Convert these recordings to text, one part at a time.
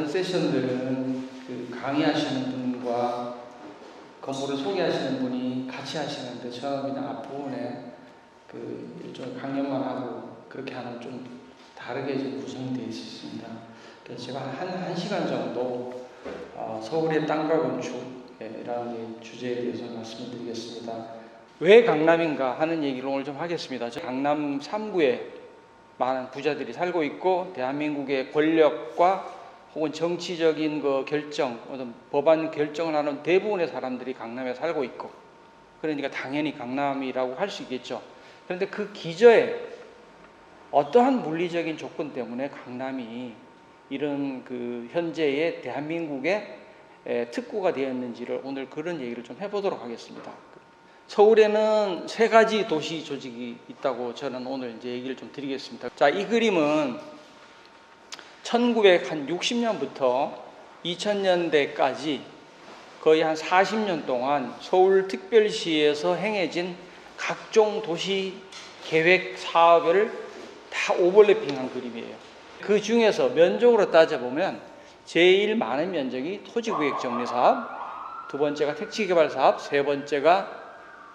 다른 세션들은 그 강의하시는 분과 건물을 소개하시는 분이 같이 하시는데 저는 그냥 앞부분에 그 일종의 강연만 하고 그렇게 하는 좀 다르게 좀 구성되어 있습니다. 그래서 제가 한 시간 정도 서울의 땅과 건축이라는 주제에 대해서 말씀을 드리겠습니다. 왜 강남인가 하는 얘기를 오늘 좀 하겠습니다. 강남 3구에 많은 부자들이 살고 있고 대한민국의 권력과 혹은 정치적인 그 결정, 어떤 법안 결정을 하는 대부분의 사람들이 강남에 살고 있고, 그러니까 당연히 강남이라고 할 수 있겠죠. 그런데 그 기저에 어떠한 물리적인 조건 때문에 강남이 이런 그 현재의 대한민국의 특구가 되었는지를 오늘 그런 얘기를 좀 해보도록 하겠습니다. 서울에는 3가지 도시 조직이 있다고 저는 오늘 이제 얘기를 좀 드리겠습니다. 자, 이 그림은 1960년부터 2000년대까지 거의 한 40년 동안 서울특별시에서 행해진 각종 도시 계획 사업을 다 오버래핑한 그림이에요. 그 중에서 면적으로 따져보면 제일 많은 면적이 토지구역정리사업, 두 번째가 택지개발사업, 세 번째가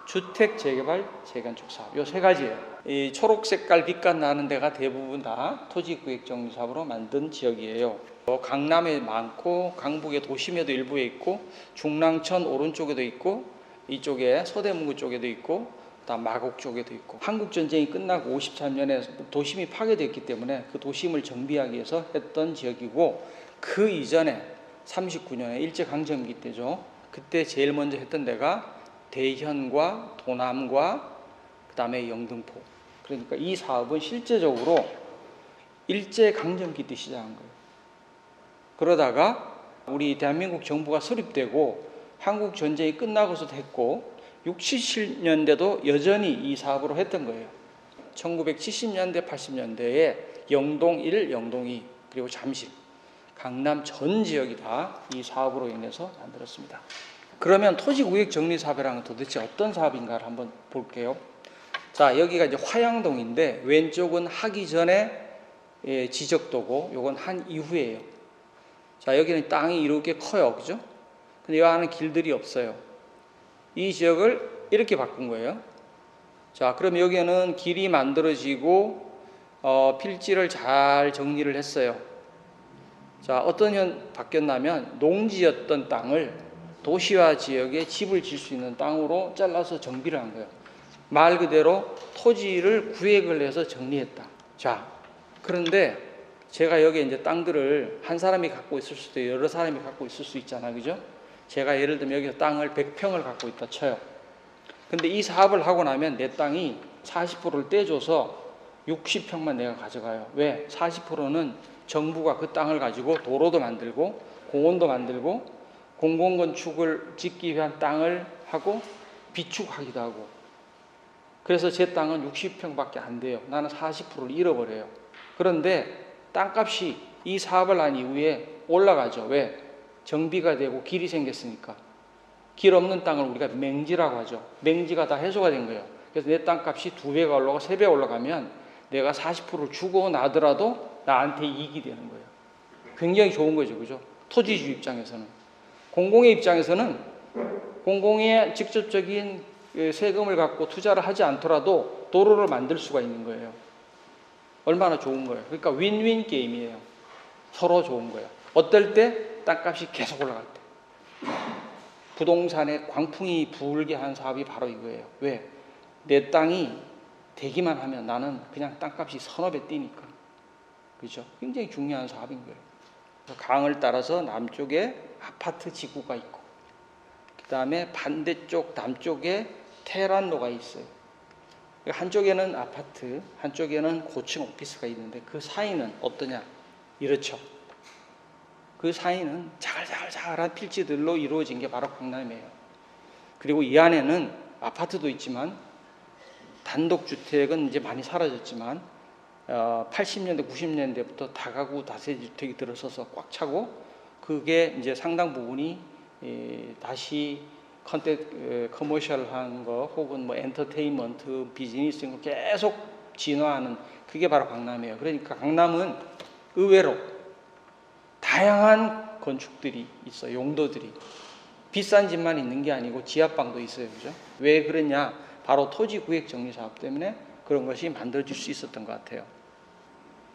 주택재개발, 재건축 사업, 요 3가지예요. 이 초록 색깔 빛깔 나는 데가 대부분 다 토지구역정리사업으로 만든 지역이에요. 강남에 많고 강북의 도심에도 일부에 있고 중랑천 오른쪽에도 있고 이쪽에 서대문구 쪽에도 있고 그다음 마곡 쪽에도 있고, 한국전쟁이 끝나고 53년에 도심이 파괴됐기 때문에 그 도심을 정비하기 위해서 했던 지역이고, 그 이전에 39년에 일제강점기 때죠. 그때 제일 먼저 했던 데가 대현과 도남과 그다음에 영등포. 그러니까 이 사업은 실제적으로 일제강점기 때 시작한 거예요. 그러다가 우리 대한민국 정부가 수립되고 한국전쟁이 끝나고서도 했고 60, 70년대도 여전히 이 사업으로 했던 거예요. 1970년대, 80년대에 영동 1, 영동 2, 그리고 잠실, 강남 전 지역이 다 이 사업으로 인해서 만들었습니다. 그러면 토지구역정리사업이라는 도대체 어떤 사업인가를 한번 볼게요. 자, 여기가 이제 화양동인데 왼쪽은 하기 전에 지적도고 요건 한 이후예요. 자, 여기는 땅이 이렇게 커요. 그죠? 근데 이 안에 길들이 없어요. 이 지역을 이렇게 바꾼 거예요. 자, 그럼 여기는 길이 만들어지고 필지를 잘 정리를 했어요. 자, 어떤 바뀌었냐면 농지였던 땅을 도시화 지역에 집을 질 수 있는 땅으로 잘라서 정비를 한 거예요. 말 그대로 토지를 구획을 해서 정리했다. 자, 그런데 제가 여기 이제 땅들을 한 사람이 갖고 있을 수도 있고 여러 사람이 갖고 있을 수 있잖아요. 그죠? 제가 예를 들면 여기서 땅을 100평을 갖고 있다 쳐요. 근데 이 사업을 하고 나면 내 땅이 40%를 떼줘서 60평만 내가 가져가요. 왜? 40%는 정부가 그 땅을 가지고 도로도 만들고 공원도 만들고 공공건축을 짓기 위한 땅을 하고 비축하기도 하고, 그래서 제 땅은 60평밖에 안 돼요. 나는 40%를 잃어버려요. 그런데 땅값이 이 사업을 한 이후에 올라가죠. 왜? 정비가 되고 길이 생겼으니까. 길 없는 땅을 우리가 맹지라고 하죠. 맹지가 다 해소가 된 거예요. 그래서 내 땅값이 2배가 올라가고 3배 올라가면 내가 40%를 주고 나더라도 나한테 이익이 되는 거예요. 굉장히 좋은 거죠. 그죠? 토지주 입장에서는. 공공의 입장에서는 공공의 직접적인 세금을 갖고 투자를 하지 않더라도 도로를 만들 수가 있는 거예요. 얼마나 좋은 거예요. 그러니까 윈윈 게임이에요. 서로 좋은 거예요. 어떨 때? 땅값이 계속 올라갈 때. 부동산에 광풍이 불게 한 사업이 바로 이거예요. 왜? 내 땅이 되기만 하면 나는 그냥 땅값이 서너 배 뛰니까. 그렇죠? 굉장히 중요한 사업인 거예요. 강을 따라서 남쪽에 아파트 지구가 있고, 그 다음에 반대쪽 남쪽에 테란로가 있어요. 한쪽에는 아파트, 한쪽에는 고층 오피스가 있는데 그 사이는 어떠냐? 이렇죠. 그 사이는 자글자글자글한 필지들로 이루어진 게 바로 강남이에요. 그리고 이 안에는 아파트도 있지만 단독주택은 이제 많이 사라졌지만 80년대, 90년대부터 다가구 다세주택이 들어서서 꽉 차고, 그게 이제 상당 부분이 다시 커머셜한 거 혹은 뭐 엔터테인먼트, 비즈니스 이런 거 계속 진화하는, 그게 바로 강남이에요. 그러니까 강남은 의외로 다 다양한 건축들이 있어요. 용도들이. 비싼 집만 있는 게 아니고 지하방도 있어요. 그죠? 왜 그러냐? 바로 토지구역정리사업 때문에 그런 것이 만들어질 수 있었던 것 같아요.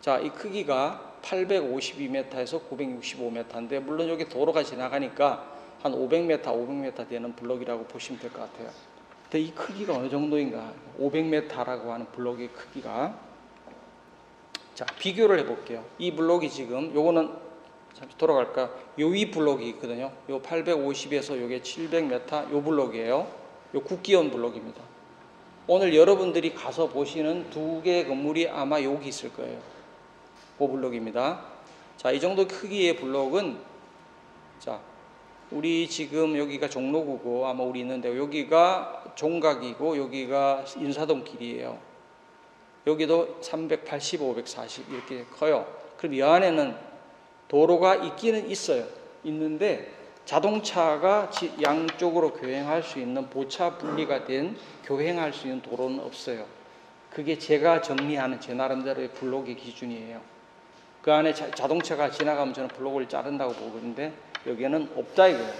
자, 이 크기가 852m에서 965m인데 물론 여기 도로가 지나가니까 한 500m 되는 블록이라고 보시면 될 것 같아요. 근데 이 크기가 어느 정도인가? 500m라고 하는 블록의 크기가. 자, 비교를 해볼게요. 이 블록이 지금 요거는 잠시 돌아갈까? 요 위 블록이 있거든요. 요 850에서 요게 700m 요 블록이에요. 요 국기원 블록입니다. 오늘 여러분들이 가서 보시는 두 개의 건물이 아마 여기 있을 거예요. 그 블록입니다. 자, 이 정도 크기의 블록은, 자, 우리 지금 여기가 종로구고 아마 우리 있는데 여기가 종각이고 여기가 인사동 길이에요. 여기도 380, 540 이렇게 커요. 그럼 이 안에는 도로가 있기는 있어요. 있는데 자동차가 양쪽으로 교행할 수 있는 보차 분리가 된 교행할 수 있는 도로는 없어요. 그게 제가 정리하는 제 나름대로의 블록의 기준이에요. 그 안에 자동차가 지나가면 저는 블록을 자른다고 보는데 여기에는 없다 이거예요.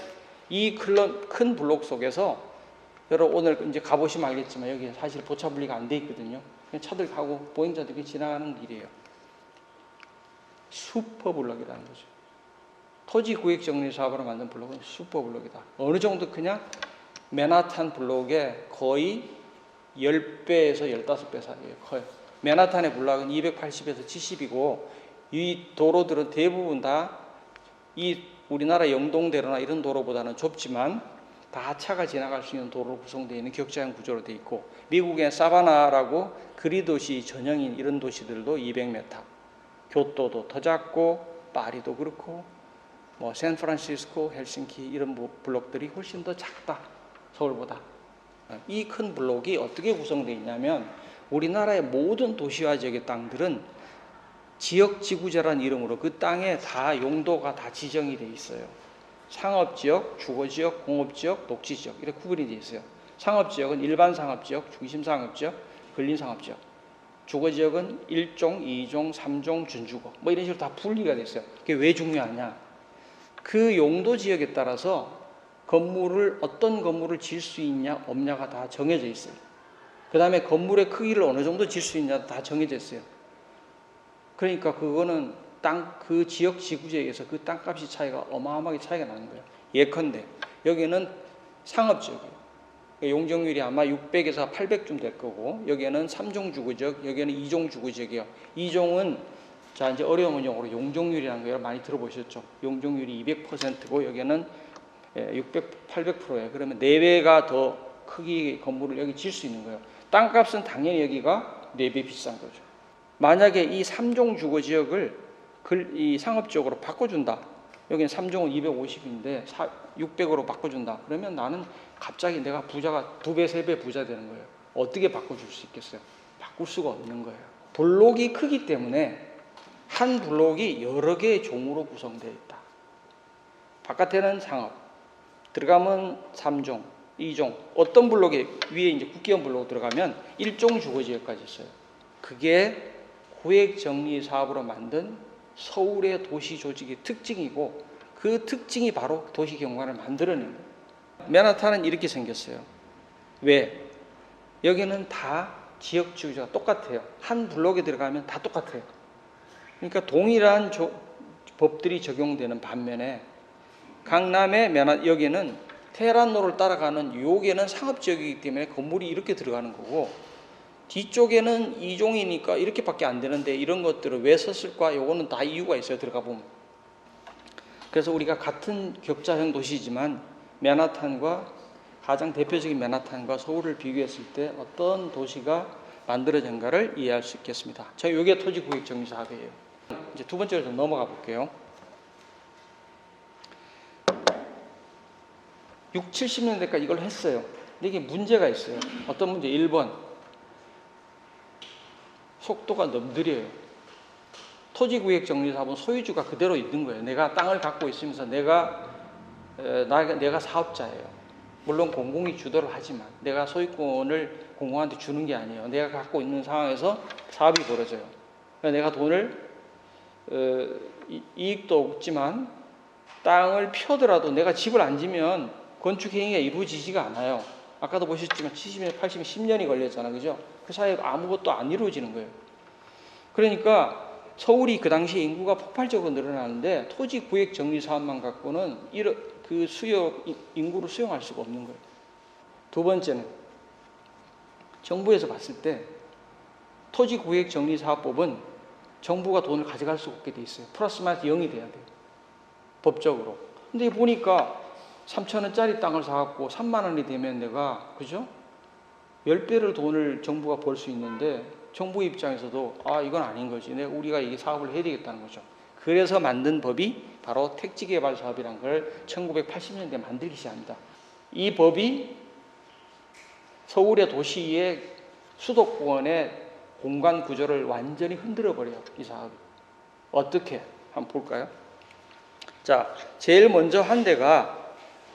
이 큰 블록 속에서 여러분 오늘 이제 가보시면 알겠지만 여기 사실 보차 분리가 안 돼 있거든요. 그냥 차들 가고 보행자들이 지나가는 길이에요. 슈퍼블록이라는 거죠. 토지구역정리사업으로 만든 블록은 슈퍼블록이다. 어느 정도 그냥 맨하탄 블록의 거의 10배에서 15배 사이에 커요. 맨하탄의 블록은 280에서 70이고 이 도로들은 대부분 다 이 우리나라 영동대로나 이런 도로보다는 좁지만 다 차가 지나갈 수 있는 도로로 구성되어 있는 격자형 구조로 되어 있고 미국의 사바나라고 그리도시 전형인 이런 도시들도 200m, 교토도 더 작고 파리도 그렇고 뭐 샌프란시스코, 헬싱키 이런 블록들이 훨씬 더 작다. 서울보다. 이 큰 블록이 어떻게 구성되어 있냐면 우리나라의 모든 도시화 지역의 땅들은 지역지구제라는 이름으로 그 땅에 다 용도가 다 지정이 되어 있어요. 상업지역, 주거지역, 공업지역, 녹지지역 이렇게 구분이 되어 있어요. 상업지역은 일반 상업지역, 중심 상업지역, 근린 상업지역. 주거지역은 1종, 2종, 3종, 준주거 뭐 이런 식으로 다 분리가 되어 있어요. 그게 왜 중요하냐? 그 용도 지역에 따라서 어떤 건물을 지을 수 있냐 없냐가 다 정해져 있어요. 그 다음에 건물의 크기를 어느 정도 지을 수 있냐 다 정해져 있어요. 그러니까 그거는 그 지역 지구제에서 그 땅값이 차이가 어마어마하게 차이가 나는 거예요. 예컨대 여기는 상업지역이에요. 용적률이 아마 600에서 800쯤 될 거고 여기에는 3종 주거지역, 여기에는 2종 주거지역이에요. 2종은 자 이제 어려운 용어로 용적률이라는 거 많이 들어보셨죠? 용적률이 200%고 여기는 600, 800%예요. 그러면 4배가 더 크기 건물을 여기 지을 수 있는 거예요. 땅값은 당연히 여기가 4배 비싼 거죠. 만약에 이 3종 주거지역을 이 상업지역으로 바꿔준다. 여기는 3종은 250인데 600으로 바꿔준다. 그러면 나는 갑자기 내가 부자가 2배, 3배 부자 되는 거예요. 어떻게 바꿔줄 수 있겠어요? 바꿀 수가 없는 거예요. 블록이 크기 때문에 한 블록이 여러 개의 종으로 구성되어 있다. 바깥에는 상업, 들어가면 3종, 2종, 어떤 블록에 위에 이제 국기원 블록 들어가면 1종 주거지역까지 있어요. 그게 구획정리 사업으로 만든 서울의 도시 조직의 특징이고 그 특징이 바로 도시 경관을 만들어낸 거예요. 맨하탄은 이렇게 생겼어요. 왜? 여기는 다 지역 주거지가 똑같아요. 한 블록에 들어가면 다 똑같아요. 그러니까 동일한 법들이 적용되는 반면에 강남의 여기는 테헤란로를 따라가는 여기는 상업지역이기 때문에 건물이 이렇게 들어가는 거고 뒤쪽에는 2종이니까 이렇게밖에 안 되는데 이런 것들을 왜 썼을까? 요거는 다 이유가 있어요. 들어가 보면. 그래서 우리가 같은 격자형 도시지만 맨하탄과 가장 대표적인 맨하탄과 서울을 비교했을 때 어떤 도시가 만들어진가를 이해할 수 있겠습니다. 이게 토지구역정리사업이에요. 이제 두 번째로 좀 넘어가 볼게요. 6, 70년대까지 이걸 했어요. 근데 이게 문제가 있어요. 어떤 문제? 1번. 속도가 너무 느려요. 토지구역정리사업은 소유주가 그대로 있는 거예요. 내가 땅을 갖고 있으면서 내가 사업자예요. 물론 공공이 주도를 하지만 내가 소유권을 공공한테 주는 게 아니에요. 내가 갖고 있는 상황에서 사업이 벌어져요. 내가 돈을 이익도 없지만 땅을 펴더라도 내가 집을 안 지면 건축 행위가 이루어지지가 않아요. 아까도 보셨지만 70년, 80년, 10년이 걸렸잖아요. 그죠? 그 사이에 아무것도 안 이루어지는 거예요. 그러니까 서울이 그 당시 인구가 폭발적으로 늘어나는데 토지 구획 정리 사업만 갖고는 그 인구를 수용할 수가 없는 거예요. 두 번째는 정부에서 봤을 때 토지 구획 정리 사업법은 정부가 돈을 가져갈 수 없게 돼 있어요. 플러스 마이너스 0이 돼야 돼요. 법적으로. 근데 보니까 3,000원짜리 땅을 사갖고 3만 원이 되면 내가, 그죠? 10배를 돈을 정부가 벌 수 있는데 정부 입장에서도 이건 아닌 거지. 우리가 이 사업을 해야 되겠다는 거죠. 그래서 만든 법이 바로 택지개발 사업이라는 걸 1980년대에 만들기 시작합니다. 이 법이 서울의 도시의 수도권의 공간 구조를 완전히 흔들어 버려요. 이 사업이. 어떻게? 한번 볼까요? 자, 제일 먼저 한 대가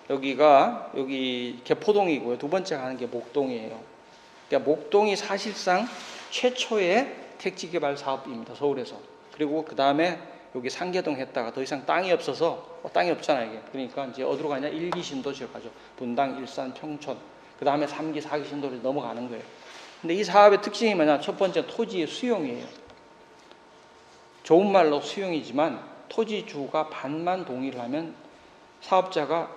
여기 개포동이고요. 두 번째 가는 게 목동이에요. 그러니까 목동이 사실상 최초의 택지개발 사업입니다. 서울에서. 그리고 그 다음에 여기 상계동 했다가 더 이상 땅이 없어서 땅이 없잖아요. 이게. 그러니까 이제 어디로 가냐? 1기 신도시로 가죠. 분당, 일산, 평촌. 그 다음에 3기, 4기 신도시로 넘어가는 거예요. 근데 이 사업의 특징이 뭐냐? 첫 번째 토지의 수용이에요. 좋은 말로 수용이지만 토지주가 반만 동의를 하면 사업자가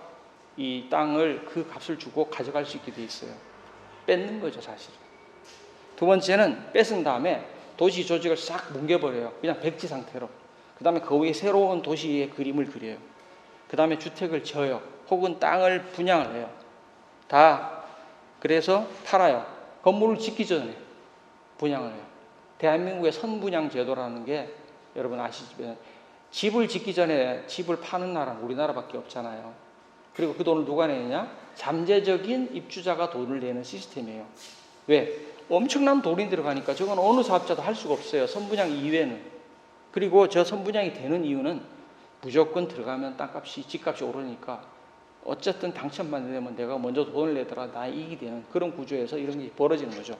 이 땅을 그 값을 주고 가져갈 수 있게 돼 있어요. 뺏는 거죠, 사실. 두 번째는 뺏은 다음에 도시 조직을 싹 뭉개버려요. 그냥 백지 상태로. 그 다음에 그 위에 새로운 도시의 그림을 그려요. 그 다음에 주택을 지어요. 혹은 땅을 분양을 해요. 다 그래서 팔아요. 건물을 짓기 전에 분양을 해요. 대한민국의 선분양 제도라는 게 여러분 아시지만 집을 짓기 전에 집을 파는 나라는 우리나라밖에 없잖아요. 그리고 그 돈을 누가 내느냐? 잠재적인 입주자가 돈을 내는 시스템이에요. 왜? 엄청난 돈이 들어가니까 저건 어느 사업자도 할 수가 없어요. 선분양 이외에는. 그리고 저 선분양이 되는 이유는 무조건 들어가면 땅값이, 집값이 오르니까 어쨌든 당첨만 되면 내가 먼저 돈을 내더라 나의 이익이 되는 그런 구조에서 이런 게 벌어지는 거죠.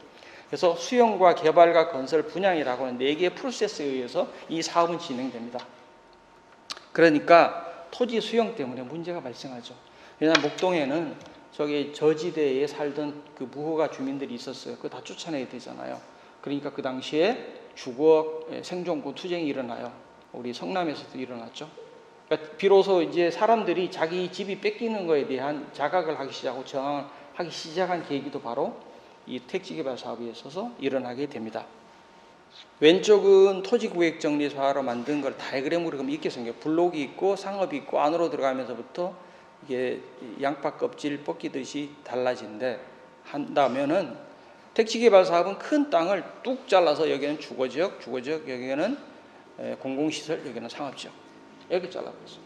그래서 수용과 개발과 건설, 분양이라고 하는 4개의 프로세스에 의해서 이 사업은 진행됩니다. 그러니까 토지 수용 때문에 문제가 발생하죠. 왜냐하면 목동에는 저기 저지대에 살던 그 무허가 주민들이 있었어요. 그거 다 쫓아내야 되잖아요. 그러니까 그 당시에 주거 생존권 투쟁이 일어나요. 우리 성남에서도 일어났죠. 그러니까 비로소 이제 사람들이 자기 집이 뺏기는 거에 대한 자각을 하기 시작하고 저항을 하기 시작한 계기도 바로 이 택지개발 사업에 있어서 일어나게 됩니다. 왼쪽은 토지구획정리사로 만든 걸 다이그램으로 그럼 이렇게 생겨요. 블록이 있고 상업이 있고 안으로 들어가면서부터 이게 양파 껍질 벗기듯이 달라진데 한다면은 택지개발 사업은 큰 땅을 뚝 잘라서 여기는 주거지역, 여기는 공공시설, 여기는 상업지역 이렇게 잘라버렸어요.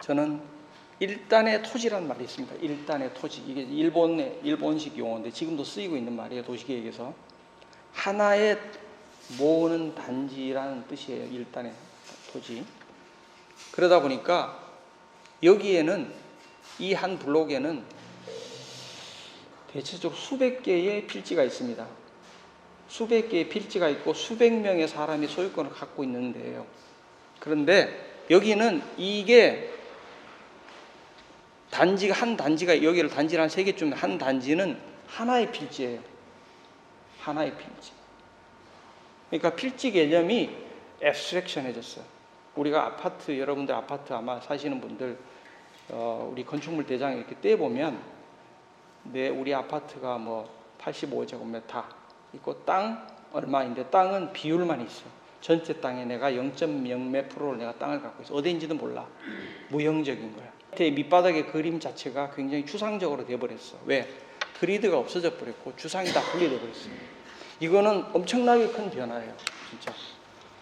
저는 일단의 토지라는 말이 있습니다. 일단의 토지. 이게 일본식 용어인데 지금도 쓰이고 있는 말이에요. 도시계획에서. 하나의 모으는 단지라는 뜻이에요. 일단의 토지. 그러다 보니까 여기에는 이 한 블록에는 대체적으로 수백 개의 필지가 있습니다. 수백 개의 필지가 있고 수백 명의 사람이 소유권을 갖고 있는 데예요. 그런데 여기는 이게 단지가 한 단지가 여기를 단지를 한 3개쯤 한 단지는 하나의 필지예요. 하나의 필지. 그러니까 필지 개념이 앱스트랙션해졌어요. 우리가 아파트 여러분들 아파트 아마 사시는 분들 우리 건축물 대장 이렇게 떼보면 우리 아파트가 뭐 85제곱미터 있고 땅 얼마인데 땅은 비율만 있어. 전체 땅에 내가 0.0몇 프로를 내가 땅을 갖고 있어. 어디인지도 몰라. 무형적인 거야. 밑바닥의 그림 자체가 굉장히 추상적으로 돼버렸어. 왜? 그리드가 없어져 버렸고 주상이 다 분리돼 버렸어요. 이거는 엄청나게 큰 변화예요. 진짜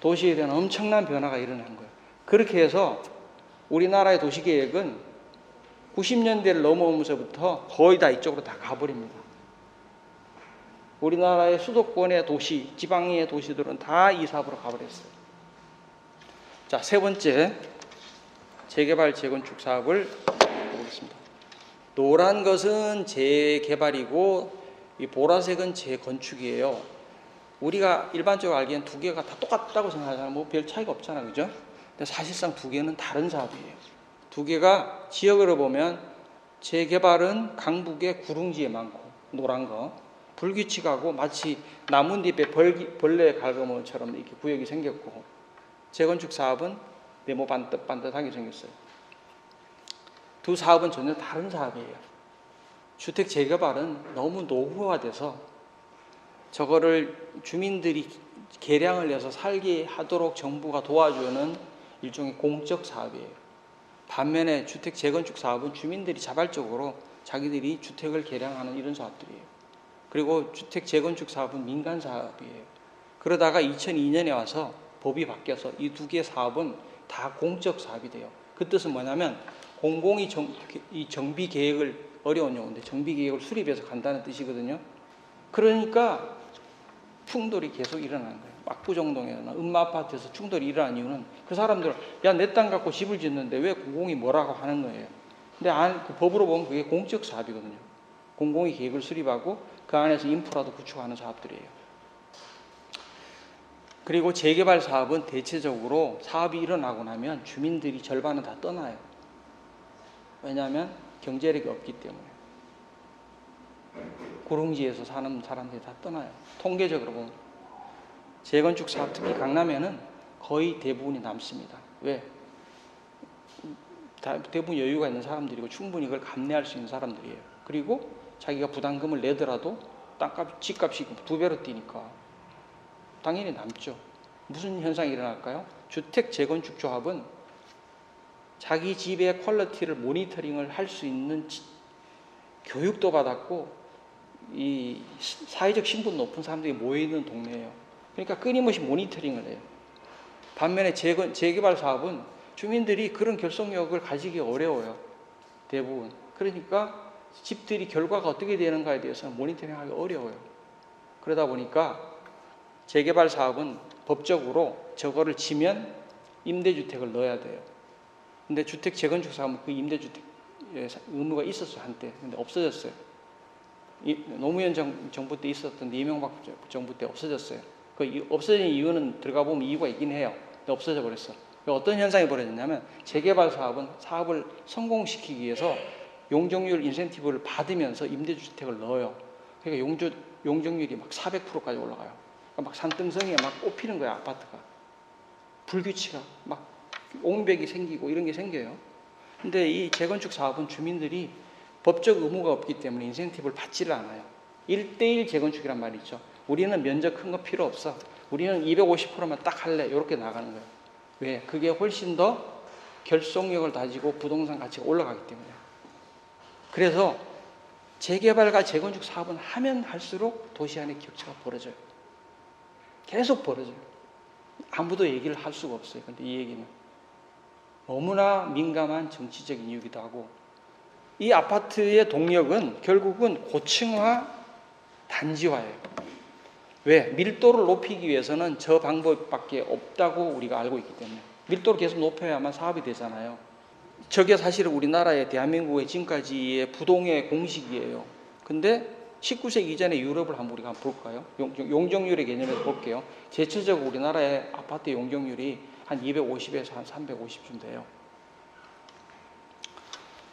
도시에 대한 엄청난 변화가 일어난 거예요. 그렇게 해서 우리나라의 도시계획은 90년대를 넘어오면서부터 거의 다 이쪽으로 다 가버립니다. 우리나라의 수도권의 도시, 지방의 도시들은 다 이 사업으로 가버렸어요. 자, 세 번째 재개발 재건축 사업을 보겠습니다. 노란 것은 재개발이고 이 보라색은 재건축이에요. 우리가 일반적으로 알기엔 두 개가 다 똑같다고 생각하잖아요. 뭐 별 차이가 없잖아요. 그죠? 근데 사실상 두 개는 다른 사업이에요. 두 개가 지역으로 보면 재개발은 강북에 구릉지에 많고 노란 거, 불규칙하고 마치 나뭇잎에 벌레 갈거모처럼 이렇게 구역이 생겼고, 재건축 사업은 네모 반듯하게 생겼어요. 두 사업은 전혀 다른 사업이에요. 주택 재개발은 너무 노후화돼서 저거를 주민들이 개량을 해서 살게 하도록 정부가 도와주는 일종의 공적 사업이에요. 반면에 주택 재건축 사업은 주민들이 자발적으로 자기들이 주택을 개량하는 이런 사업들이에요. 그리고 주택 재건축 사업은 민간 사업이에요. 그러다가 2002년에 와서 법이 바뀌어서 이 두 개의 사업은 다 공적 사업이 돼요. 그 뜻은 뭐냐면 공공이 이 정비 계획을, 어려운 용어인데 정비 계획을 수립해서 간다는 뜻이거든요. 그러니까 충돌이 계속 일어나는 거예요. 압구정동이나 음마아파트에서 충돌이 일어난 이유는 그 사람들, 야, 내 땅 갖고 집을 짓는데 왜 공공이 뭐라고 하는 거예요. 근데 그 법으로 보면 그게 공적 사업이거든요. 공공이 계획을 수립하고 그 안에서 인프라도 구축하는 사업들이에요. 그리고 재개발 사업은 대체적으로 사업이 일어나고 나면 주민들이 절반은 다 떠나요. 왜냐하면 경제력이 없기 때문에. 구릉지에서 사는 사람들이 다 떠나요. 통계적으로 보면. 재건축 사업, 특히 강남에는 거의 대부분이 남습니다. 왜? 대부분 여유가 있는 사람들이고 충분히 그걸 감내할 수 있는 사람들이에요. 그리고 자기가 부담금을 내더라도 땅값, 집값이 2배로 뛰니까 당연히 남죠. 무슨 현상이 일어날까요? 주택 재건축 조합은 자기 집의 퀄리티를 모니터링을 할 수 있는 교육도 받았고 이 사회적 신분 높은 사람들이 모여있는 동네예요. 그러니까 끊임없이 모니터링을 해요. 반면에 재개발 사업은 주민들이 그런 결속력을 가지기 어려워요. 대부분. 그러니까 집들이 결과가 어떻게 되는가에 대해서는 모니터링하기 어려워요. 그러다 보니까 재개발 사업은 법적으로 저거를 지면 임대주택을 넣어야 돼요. 근데 주택 재건축 사업은 그 임대주택 의무가 있었어요, 한때. 근데 없어졌어요. 노무현 정부 때 있었던 이명박 정부 때 없어졌어요. 그 없어진 이유는 들어가 보면 이유가 있긴 해요. 근데 없어져 버렸어. 어떤 현상이 벌어졌냐면 재개발 사업은 사업을 성공시키기 위해서 용적률 인센티브를 받으면서 임대주택을 넣어요. 그러니까 용적률이 막 400%까지 올라가요. 그러니까 막 산등성이에 막 꼽히는 거야, 아파트가. 불규칙하고 막 옹벽이 생기고 이런 게 생겨요. 근데 이 재건축 사업은 주민들이 법적 의무가 없기 때문에 인센티브를 받지를 않아요. 1:1 재건축이란 말이 있죠. 우리는 면적 큰 거 필요 없어. 우리는 250%만 딱 할래. 이렇게 나가는 거예요. 왜? 그게 훨씬 더 결속력을 다지고 부동산 가치가 올라가기 때문에. 그래서 재개발과 재건축 사업은 하면 할수록 도시 안에 격차가 벌어져요. 계속 벌어져요. 아무도 얘기를 할 수가 없어요. 근데 이 얘기는 너무나 민감한 정치적인 이유기도 하고, 이 아파트의 동력은 결국은 고층화, 단지화예요. 왜? 밀도를 높이기 위해서는 저 방법밖에 없다고 우리가 알고 있기 때문에. 밀도를 계속 높여야만 사업이 되잖아요. 저게 사실은 우리나라의 대한민국의 지금까지의 부동의 공식이에요. 근데 19세기 이전의 유럽을 한번 우리가 볼까요? 용적률의 개념에서 볼게요. 대체적으로 우리나라의 아파트 용적률이 한 250에서 한 350쯤 돼요.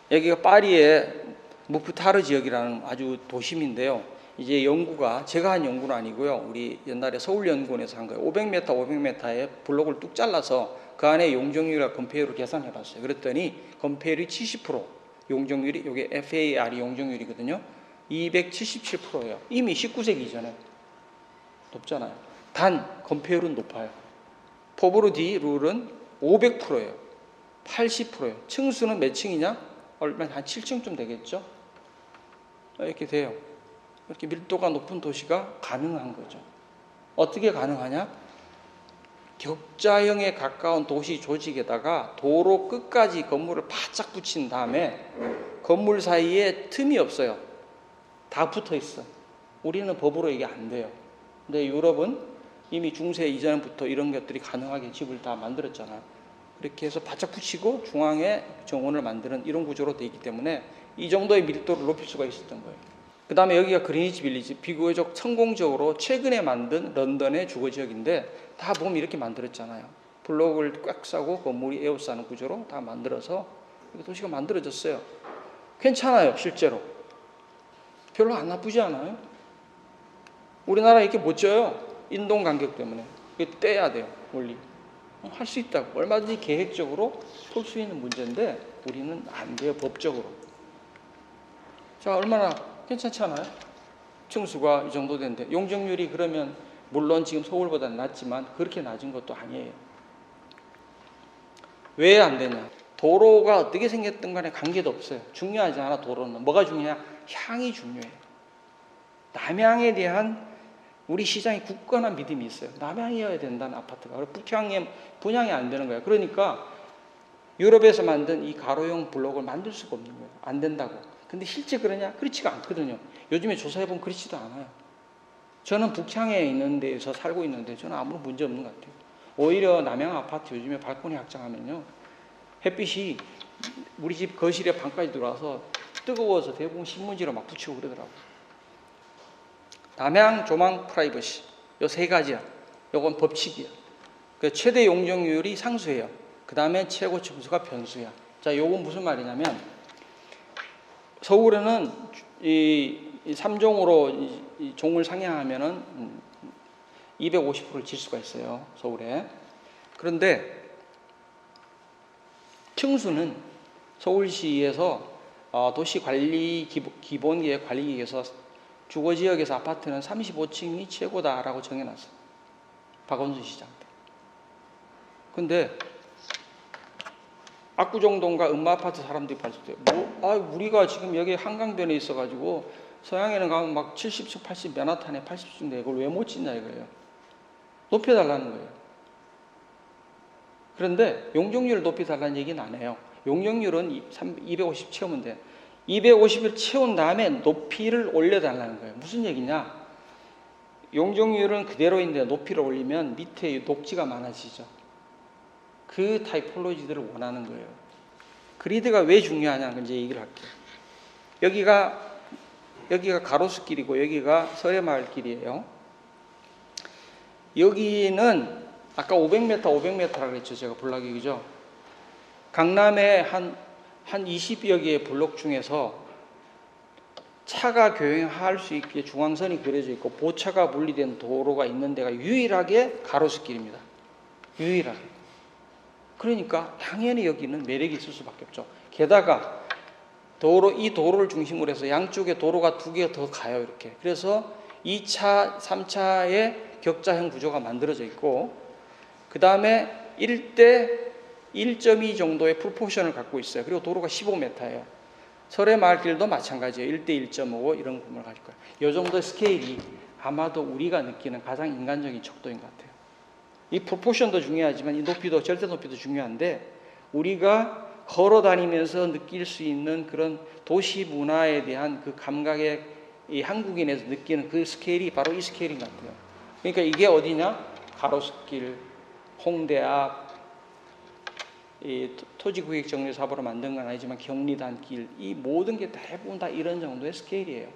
여기가 파리의 무프타르 지역이라는 아주 도심인데요. 이제 연구가, 제가 한 연구는 아니고요. 우리 옛날에 서울연구원에서 한 거예요. 500m, 500m에 블록을 뚝 잘라서 그 안에 용적률과 건폐율을 계산해 봤어요. 그랬더니 건폐율이 70%, 용적률이, 이게 FAR이 용적률이거든요. 277%예요. 이미 19세기 이전에. 높잖아요. 단 건폐율은 높아요. 포브르디 룰은 500%예요. 80%예요. 층수는 몇 층이냐? 얼마 한 7층쯤 되겠죠? 이렇게 돼요. 이렇게 밀도가 높은 도시가 가능한 거죠. 어떻게 가능하냐? 격자형에 가까운 도시 조직에다가 도로 끝까지 건물을 바짝 붙인 다음에 건물 사이에 틈이 없어요. 다 붙어 있어. 우리는 법으로 이게 안 돼요. 근데 유럽은 이미 중세 이전부터 이런 것들이 가능하게 집을 다 만들었잖아요. 이렇게 해서 바짝 붙이고 중앙에 정원을 만드는 이런 구조로 되어 있기 때문에 이 정도의 밀도를 높일 수가 있었던 거예요. 그 다음에 여기가 그리니치 빌리지, 비교적 성공적으로 최근에 만든 런던의 주거지역인데 다 보면 이렇게 만들었잖아요. 블록을 꽉 싸고 건물이 에워싸는 구조로 다 만들어서 도시가 만들어졌어요. 괜찮아요, 실제로. 별로 안 나쁘지 않아요. 우리나라 이렇게 못 져요. 인동 간격 때문에. 이거 떼야 돼요, 원리. 할 수 있다고. 얼마든지 계획적으로 풀 수 있는 문제인데 우리는 안 돼요, 법적으로. 자, 얼마나 괜찮지 않아요? 층수가 이 정도 되는데 용적률이 그러면 물론 지금 서울보다 낮지만 그렇게 낮은 것도 아니에요. 왜 안 되냐? 도로가 어떻게 생겼든 간에 관계도 없어요. 중요하지 않아, 도로는. 뭐가 중요하냐? 향이 중요해요. 남향에 대한 우리 시장이 굳건한 믿음이 있어요. 남향이어야 된다는 아파트가. 북향에 분양이 안 되는 거예요. 그러니까 유럽에서 만든 이 가로형 블록을 만들 수가 없는 거예요. 안 된다고. 근데 실제 그러냐? 그렇지가 않거든요. 요즘에 조사해보면 그렇지도 않아요. 저는 북향에 있는 데에서 살고 있는데 저는 아무런 문제 없는 것 같아요. 오히려 남향 아파트 요즘에 발코니 확장하면요, 햇빛이 우리 집 거실에 방까지 들어와서 뜨거워서 대부분 신문지로 막 붙이고 그러더라고요. 남향, 조망, 프라이버시, 요 세 가지야. 요건 법칙이야. 그 최대 용적률이 상수예요. 그 다음에 최고 층수가 변수야. 자, 요건 무슨 말이냐면 서울에는 이 3종으로 이 종을 상향하면은 250%를 질 수가 있어요, 서울에. 그런데 층수는 서울시에서 도시관리 기본계획 관리계획에서 주거지역에서 아파트는 35층이 최고다라고 정해놨어요. 박원순 시장 때. 근데 압구정동과 음마아파트 사람들이 봤을 때 우리가 지금 여기 한강변에 있어가지고 서양에는 가면 막 70층, 80, 맨하탄에 80층인데 이걸 왜 못 짓냐 이거예요. 높여달라는 거예요. 그런데 용적률을 높여달라는 얘기는 안 해요. 용적률은 250 채우면 돼. 250을 채운 다음에 높이를 올려달라는 거예요. 무슨 얘기냐? 용적률은 그대로인데 높이를 올리면 밑에 녹지가 많아지죠. 그 타이폴로지들을 원하는 거예요. 그리드가 왜 중요하냐는 이제 얘기를 할게요. 여기가 가로수길이고 여기가 설해마을길이에요. 여기는 아까 500m, 500m라고 했죠. 제가 블록이, 그죠? 강남에 한 20여 개의 블록 중에서 차가 교행할 수 있게 중앙선이 그려져 있고 보차가 분리된 도로가 있는 데가 유일하게 가로수길입니다. 유일하게. 그러니까 당연히 여기는 매력이 있을 수밖에 없죠. 게다가 이 도로를 중심으로 해서 양쪽에 도로가 2개가 더 가요, 이렇게. 그래서 2차, 3차의 격자형 구조가 만들어져 있고, 그 다음에 1대 1.2 정도의 프로포션을 갖고 있어요. 그리고 도로가 15m예요. 설해마을길도 마찬가지예요. 1대 1.5 이런 구멍을 가질 거예요. 이 정도의 스케일이 아마도 우리가 느끼는 가장 인간적인 척도인 것 같아요. 이 프로포션도 중요하지만 이 높이도, 절대 높이도 중요한데 우리가 걸어 다니면서 느낄 수 있는 그런 도시 문화에 대한 그 감각의 이 한국인에서 느끼는 그 스케일이 바로 이 스케일인 것 같아요. 그러니까 이게 어디냐? 가로수길, 홍대 앞, 이 토지구역정리사업으로 만든 건 아니지만 경리단길, 이 모든 게 대부분 다 이런 정도의 스케일이에요.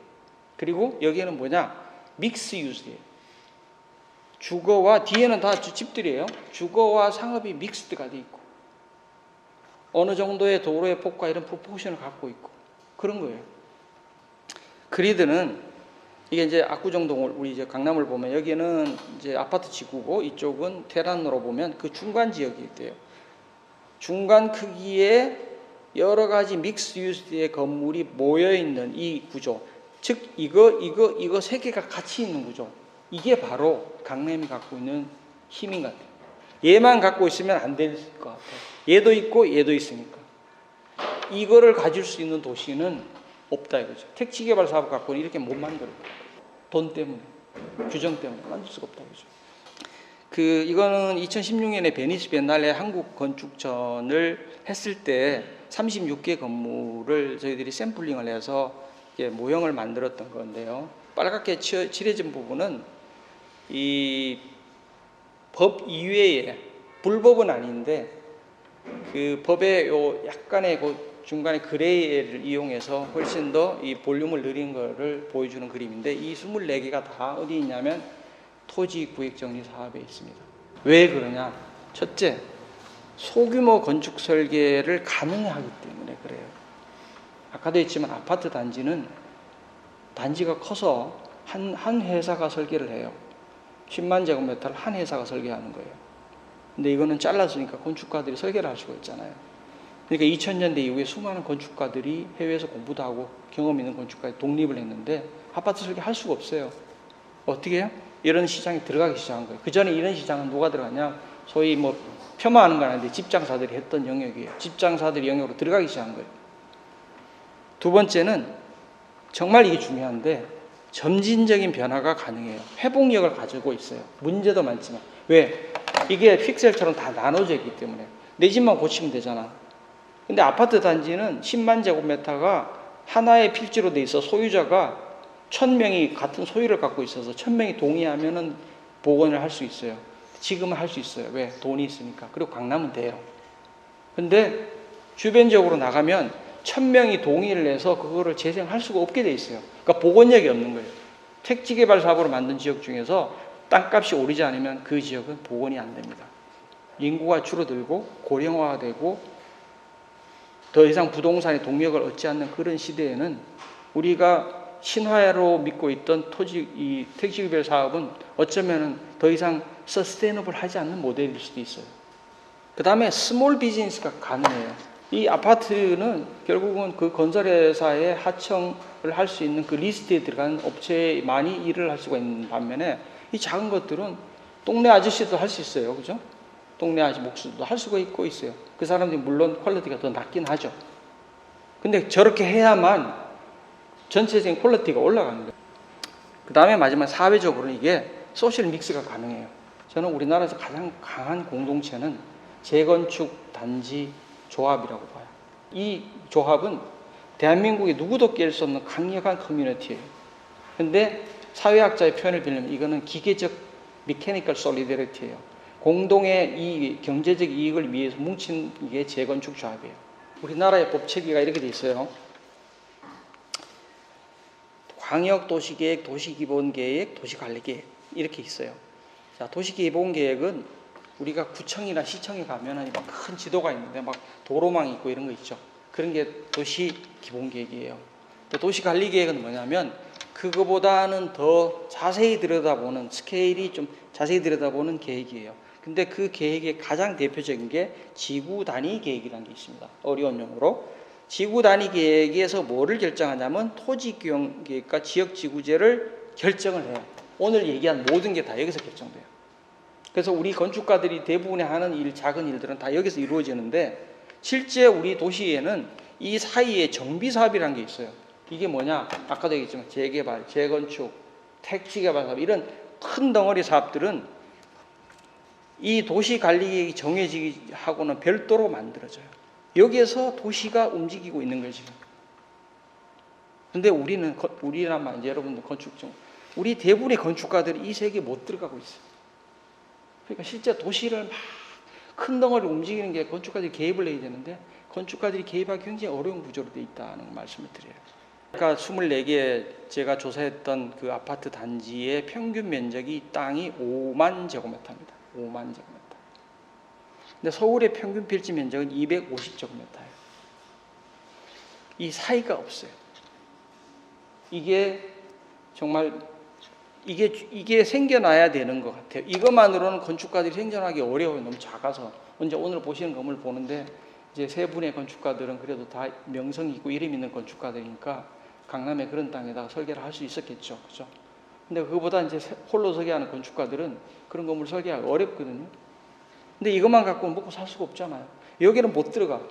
그리고 여기에는 뭐냐? 믹스 유즈예요. 주거와, 뒤에는 다 집들이에요. 주거와 상업이 믹스드가 돼 있고 어느 정도의 도로의 폭과 이런 프로포션을 갖고 있고 그런 거예요. 그리드는 이게 이제 압구정동을 우리 이제 강남을 보면 여기는 이제 아파트 지구고 이쪽은 테란으로 보면 그 중간 지역이 있대요. 중간 크기의 여러 가지 믹스 유즈의 건물이 모여 있는 이 구조, 즉 이거 세 개가 같이 있는 구조. 이게 바로 강남이 갖고 있는 힘인 것 같아요. 얘만 갖고 있으면 안 될 것 같아요. 얘도 있고 얘도 있으니까. 이거를 가질 수 있는 도시는 없다 이거죠. 택지개발 사업 갖고는 이렇게 못 만들어요. 돈 때문에, 규정 때문에 만들 수가 없다 이거죠. 이거는 2016년에 베니스 비엔날레 한국 건축전을 했을 때 36개 건물을 저희들이 샘플링을 해서 모형을 만들었던 건데요. 빨갛게 칠해진 부분은 이 법 이외에, 불법은 아닌데 그 법의 요 약간의 그 중간에 그레이를 이용해서 훨씬 더 이 볼륨을 늘린 거를 보여주는 그림인데, 이 24개가 다 어디 있냐면 토지 구획 정리 사업에 있습니다. 왜 그러냐? 첫째, 소규모 건축 설계를 가능하기 때문에 그래요. 아까도 했지만 아파트 단지는 단지가 커서 한 회사가 설계를 해요. 10만 제곱미터를 한 회사가 설계하는 거예요. 근데 이거는 잘랐으니까 건축가들이 설계를 할 수가 있잖아요. 그러니까 2000년대 이후에 수많은 건축가들이 해외에서 공부도 하고 경험 있는 건축가들이 독립을 했는데 아파트 설계 할 수가 없어요. 어떻게 해요? 이런 시장에 들어가기 시작한 거예요. 그 전에 이런 시장은 누가 들어갔냐? 소위 뭐 폄하하는 건 아닌데 집장사들이 했던 영역이에요. 집장사들이 영역으로 들어가기 시작한 거예요. 두 번째는 정말 이게 중요한데 점진적인 변화가 가능해요. 회복력을 가지고 있어요. 문제도 많지만. 왜? 이게 픽셀처럼 다 나눠져 있기 때문에 내 집만 고치면 되잖아. 근데 아파트 단지는 10만 제곱미터가 하나의 필지로 돼 있어 소유자가 1000명이 같은 소유를 갖고 있어서 1000명이 동의하면은 복원을 할 수 있어요. 지금은 할 수 있어요. 왜? 돈이 있으니까. 그리고 강남은 돼요. 근데 주변적으로 나가면 1000명이 동의를 해서 그거를 재생할 수가 없게 돼 있어요. 그러니까 복원력이 없는 거예요. 택지개발 사업으로 만든 지역 중에서 땅값이 오르지 않으면 그 지역은 복원이 안 됩니다. 인구가 줄어들고 고령화가 되고 더 이상 부동산의 동력을 얻지 않는 그런 시대에는 우리가 신화로 믿고 있던 이 택지개발 사업은 어쩌면 더 이상 서스테이너블 하지 않는 모델일 수도 있어요. 그 다음에 스몰 비즈니스가 가능해요. 이 아파트는 결국은 그 건설회사의 하청을 할 수 있는 그 리스트에 들어간 업체만이 일을 할 수가 있는 반면에 이 작은 것들은 동네 아저씨도 할 수 있어요. 그죠? 동네 아저씨 목수도 할 수가 있고 있어요. 그 사람들이 물론 퀄리티가 더 낮긴 하죠. 근데 저렇게 해야만 전체적인 퀄리티가 올라가는 거예요. 그 다음에 마지막 사회적으로는 이게 소셜 믹스가 가능해요. 저는 우리나라에서 가장 강한 공동체는 재건축 단지 조합이라고 봐요. 이 조합은 대한민국에 누구도 깰 수 없는 강력한 커뮤니티예요. 근데 사회학자의 표현을 빌리면 이거는 기계적 미케니컬 솔리데리티예요. 공동의 이 경제적 이익을 위해서 뭉친 이게 재건축 조합이에요. 우리나라의 법체계가 이렇게 돼 있어요. 광역도시계획, 도시기본계획, 도시관리계획 이렇게 있어요. 자, 도시기본계획은 우리가 구청이나 시청에 가면은 막 큰 지도가 있는데 막 도로망 있고 이런 거 있죠. 그런 게 도시기본계획이에요. 도시관리계획은 뭐냐면 그거보다는 더 자세히 들여다보는 스케일이 좀 자세히 들여다보는 계획이에요. 근데 그 계획의 가장 대표적인 게 지구 단위 계획이라는 게 있습니다. 어려운 용어로. 지구 단위 계획에서 뭐를 결정하냐면 토지 규정 계획과 지역 지구제를 결정을 해요. 오늘 얘기한 모든 게 다 여기서 결정돼요. 그래서 우리 건축가들이 대부분의 하는 일, 작은 일들은 다 여기서 이루어지는데 실제 우리 도시에는 이 사이에 정비 사업이라는 게 있어요. 이게 뭐냐? 아까도 얘기했지만 재개발, 재건축, 택지개발 사업 이런 큰 덩어리 사업들은 이 도시관리계획이 정해지기 하고는 별도로 만들어져요. 여기에서 도시가 움직이고 있는 거지. 근데 우리나라 이제 여러분들 우리 대부분의 건축가들이 이 세계에 못 들어가고 있어요. 그러니까 실제 도시를 막 큰 덩어리를 움직이는 게 건축가들이 개입을 해야 되는데 건축가들이 개입하기 굉장히 어려운 구조로 되어 있다는 말씀을 드려요. 그러니까 24개 제가 조사했던 그 아파트 단지의 평균 면적이 땅이 5만 제곱미터입니다. 5만 제곱미터. 근데 서울의 평균 필지 면적은 250제곱미터예요. 이 사이가 없어요. 이게 정말 이게 생겨나야 되는 것 같아요. 이것만으로는 건축가들이 생존하기 어려워요. 너무 작아서. 오늘 보시는 건물 보는데 이제 세 분의 건축가들은 그래도 다 명성이 있고 이름 있는 건축가들이니까 강남에 그런 땅에다가 설계를 할 수 있었겠죠. 그죠? 근데 그거보다 이제 홀로 설계하는 건축가들은 그런 건물 설계하기 어렵거든요. 근데 이것만 갖고 먹고 살 수가 없잖아요. 여기는 못 들어가.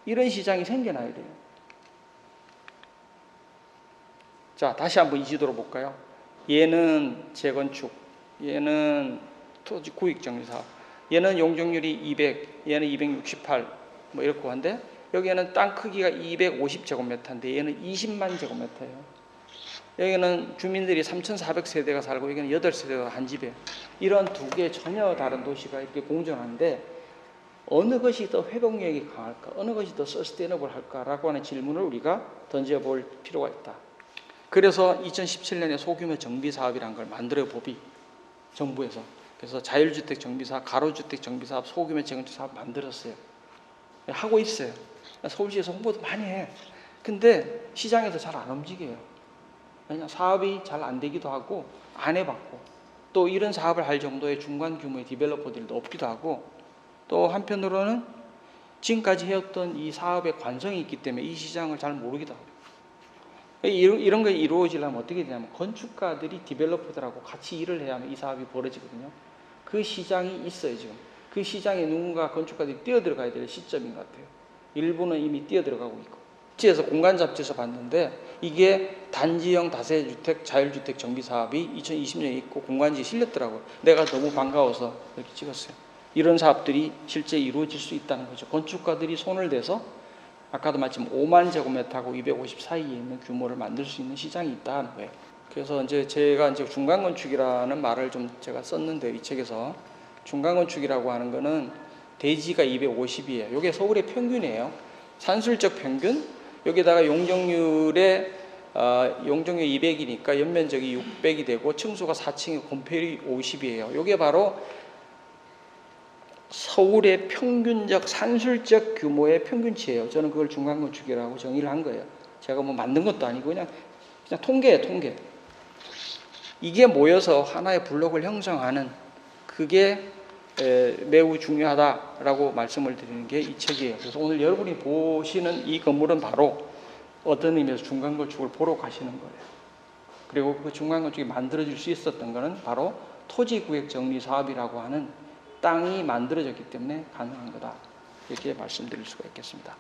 이런 시장이 생겨나야 돼요. 자, 다시 한번 이 지도로 볼까요? 얘는 재건축, 얘는 토지 구획정리사업, 얘는 용적률이 200, 얘는 268, 뭐 이렇고 한데 여기에는 땅 크기가 250제곱미터인데 얘는 20만 제곱미터예요. 여기는 주민들이 3,400세대가 살고 여기는 8세대가 한 집에 이런 두 개 전혀 다른 도시가 이렇게 공존하는데 어느 것이 더 회복력이 강할까? 어느 것이 더 서스테이너블 할까라고 하는 질문을 우리가 던져볼 필요가 있다. 그래서 2017년에 소규모 정비 사업이라는 걸 만들어요, 법이. 정부에서. 그래서 자율주택 정비사업, 가로주택 정비사업, 소규모 재건축 사업 만들었어요. 하고 있어요. 서울시에서 홍보도 많이 해. 근데 시장에서 잘 안 움직여요. 왜냐, 사업이 잘 안 되기도 하고 안 해봤고, 또 이런 사업을 할 정도의 중간 규모의 디벨로퍼들도 없기도 하고, 또 한편으로는 지금까지 해왔던 이 사업의 관성이 있기 때문에 이 시장을 잘 모르기도 하고. 이런 게 이루어지려면 어떻게 되냐면 건축가들이 디벨로퍼들하고 같이 일을 해야 하면 이 사업이 벌어지거든요. 그 시장이 있어요, 지금. 그 시장에 누군가 건축가들이 뛰어들어가야 될 시점인 것 같아요. 일부는 이미 뛰어들어가고 있고. 지에서 공간 잡지에서 봤는데 이게 단지형 다세주택, 자율주택 정비 사업이 2020년에 있고 공간지에 실렸더라고요. 내가 너무 반가워서 이렇게 찍었어요. 이런 사업들이 실제 이루어질 수 있다는 거죠. 건축가들이 손을 대서 아까도 말씀 5만 제곱미터하고 250 사이에 있는 규모를 만들 수 있는 시장이 있다는 거예요. 그래서 이제 제가 이제 중간건축이라는 말을 좀 제가 썼는데 이 책에서 중간건축이라고 하는 거는 대지가 250이에요. 이게 서울의 평균이에요. 산술적 평균, 여기다가 용적률에 용적률 200이니까 연면적이 600이 되고 층수가 4층이고 건폐율이 50이에요. 이게 바로 서울의 평균적 산술적 규모의 평균치예요. 저는 그걸 중간건축이라고 정의를 한 거예요. 제가 뭐 만든 것도 아니고 그냥 통계예요, 통계. 이게 모여서 하나의 블록을 형성하는 그게 매우 중요하다라고 말씀을 드리는 게 이 책이에요. 그래서 오늘 여러분이 보시는 이 건물은 바로 어떤 의미에서 중간건축을 보러 가시는 거예요. 그리고 그 중간건축이 만들어질 수 있었던 것은 바로 토지구역정리사업이라고 하는 땅이 만들어졌기 때문에 가능한 거다. 이렇게 말씀드릴 수가 있겠습니다.